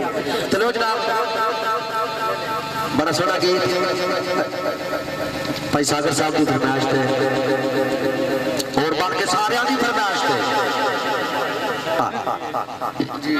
चलो जनाब बड़ा सोहना गीत भाई सागर साहब की फरमाइश थे और बाकी सारे की फरमाइश थे जी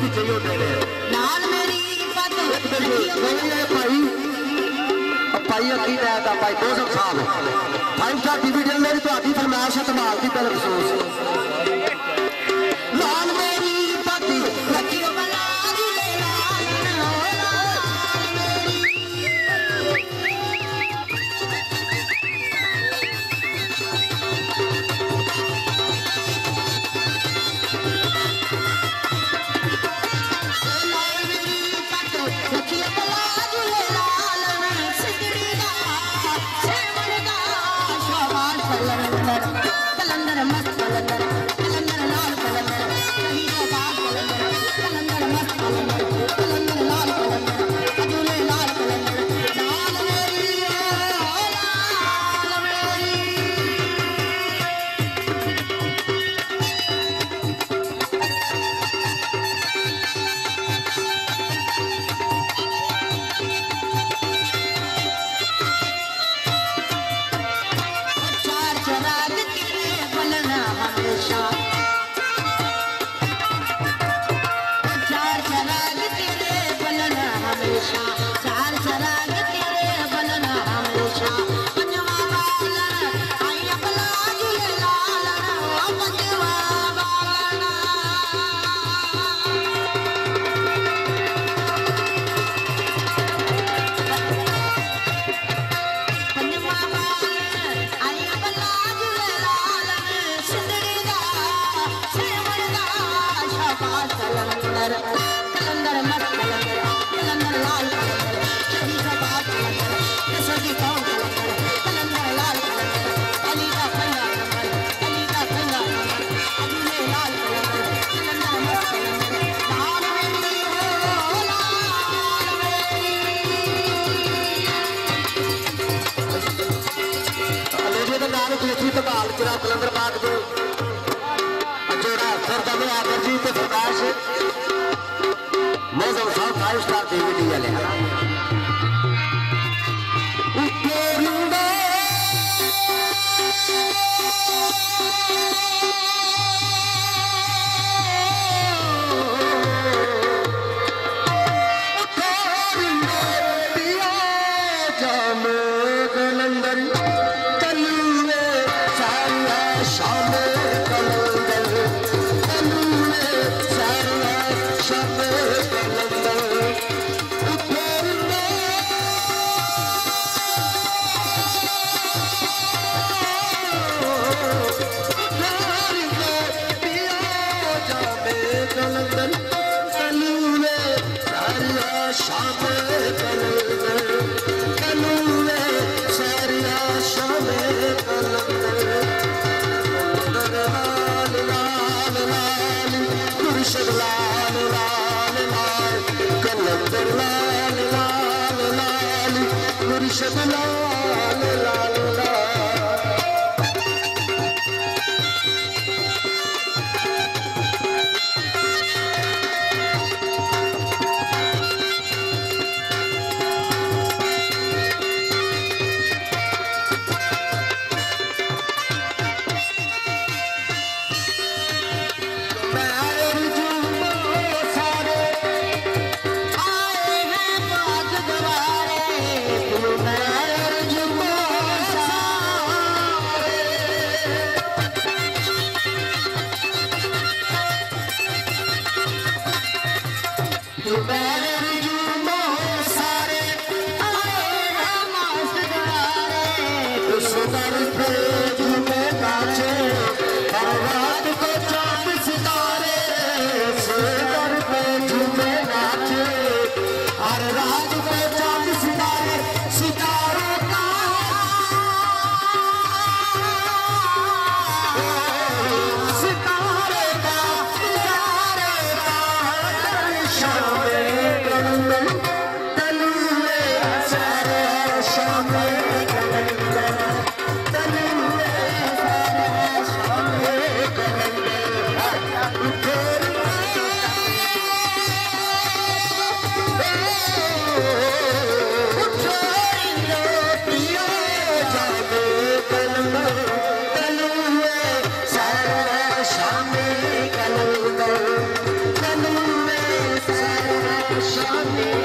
भी चाहिए तेरे नाल मेरी भाई भाई अकी दा भाई 200 साल 5 स्टार टीवी चैनल मेरी तो आधी फरमाइश है धमाल की पहले अफसोस लाल मेरी पति लकी कलंदर मस्त कलंदर कलंदर लाल कलंदर कहीं तो बात कलंदर कलंदर मस्त कलंदर कलंदर लाल कलंदर अदुले लाल कलंदर लाल मेरी लाल मेरी चार चराग तेरे बलना हमेशा चार चराग तेरे बलना हमेशा चार चराग तेरे बलना हमेशा पंजवा बालना आई अपना जुए लालना पंजवा बालना पंजवा बालना आई अपना जुए लालना सिंदड़ी दा सेवण दा शाबाश कलंदर कलंदर मस्त कलंदर कलंदर लाल कलंदर चढ़ी शाबाश कलंदर कसदी कौन कलंदर कलंदर लाल कलंदर अली का फंगा नंबर अली का फंगा नंबर अदुले लाल कलंदर कलंदर मस्त कलंदर लाल मेरी हो लाल मेरी लेजे के नाल दूसरी धमाल करा कलंदर बाग दो जोड़ा सर दमे आकर जी ते फरमाइश मौजूद साहब 5 स्टार टीवी वाले कलंदर कलूए सारिया शाम कलंदर कलूए सारिया शाम कलंदर कलंदर कलूए सारिया शाम कलंदर कलूए सारिया शाम कलंदर लाल लाल लाल मुर्शद लाल लाल लाल कलंदर लाल लाल लाल मुर्शद लाल लाल लाल आए हैं बाग द्वारे शाम जमदा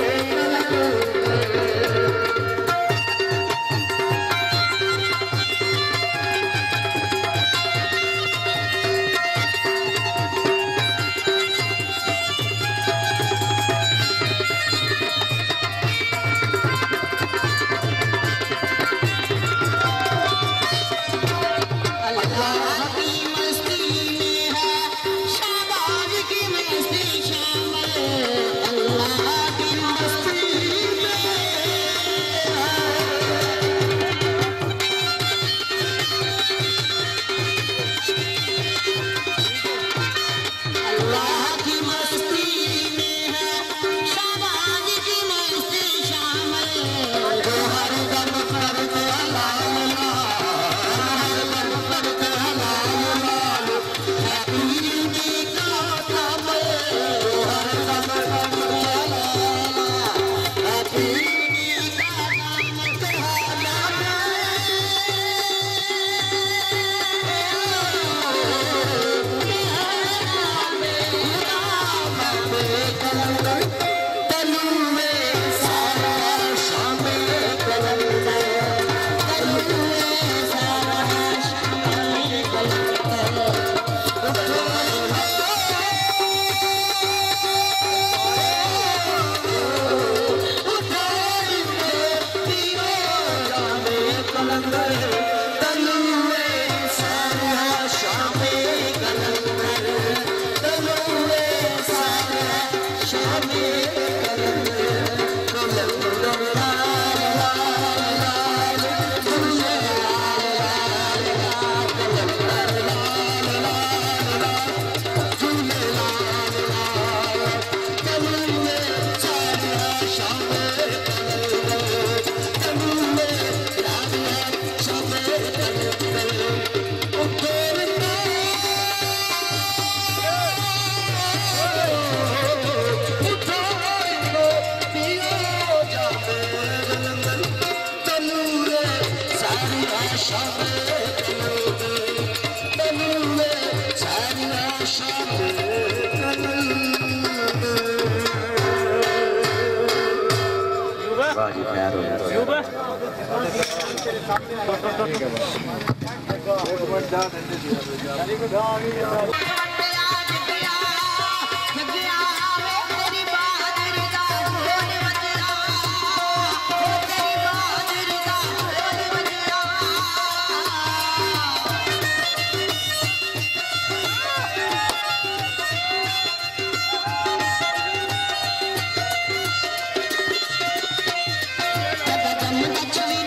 चवी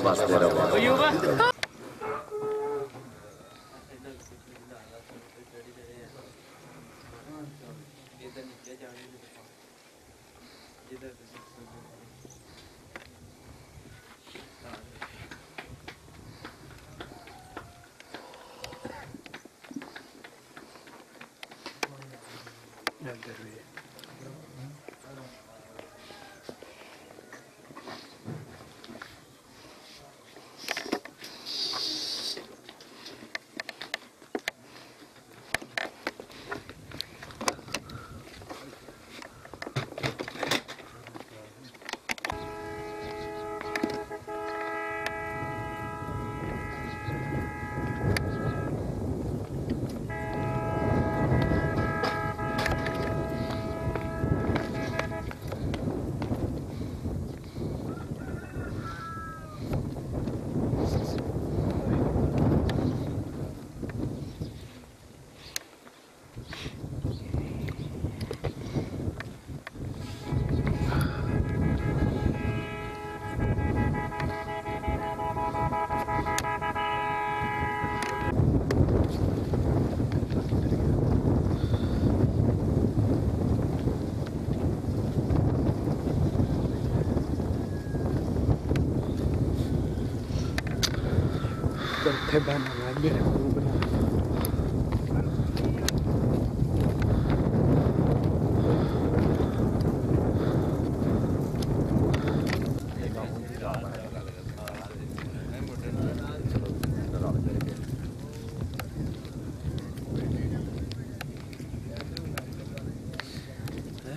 बसते रहो।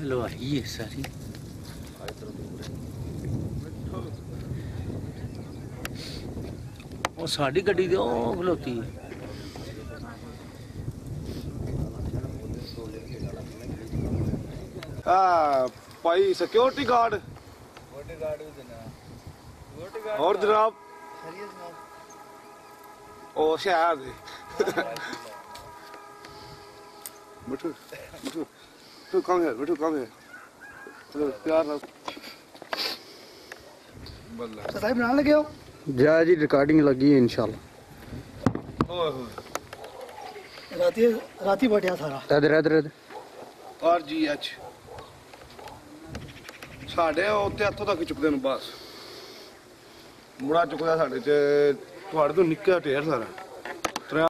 लोहाई है सारी ਉਹ ਸਾਡੀ ਗੱਡੀ ਦੇ ਉਹ ਖਲੋਤੀ ਹੈ। भाई सिक्योरिटी गार्ड और जनाब ओ शहर दे बिठो बिठो तू कम है बिठो कम है चलो प्यार ना बल्ला सताई बनाने लगे हो जा जी रिकॉर्डिंग लगी है इंशाल्लाह। ओए होए राती बैठा सारा इधर और जी एच ਸਾਡੇ ਉੱਤੇ ਹੱਥੋਂ ਤੱਕ ਚੁੱਕਦੇ ਨੂੰ ਬਸ ਮੁੜਾ ਚੁੱਕਦਾ ਸਾਡੇ ਚ ਤੁਹਾਡੇ ਤੋਂ ਨਿੱਕਾ ਢੇਰ ਸਾਰਾ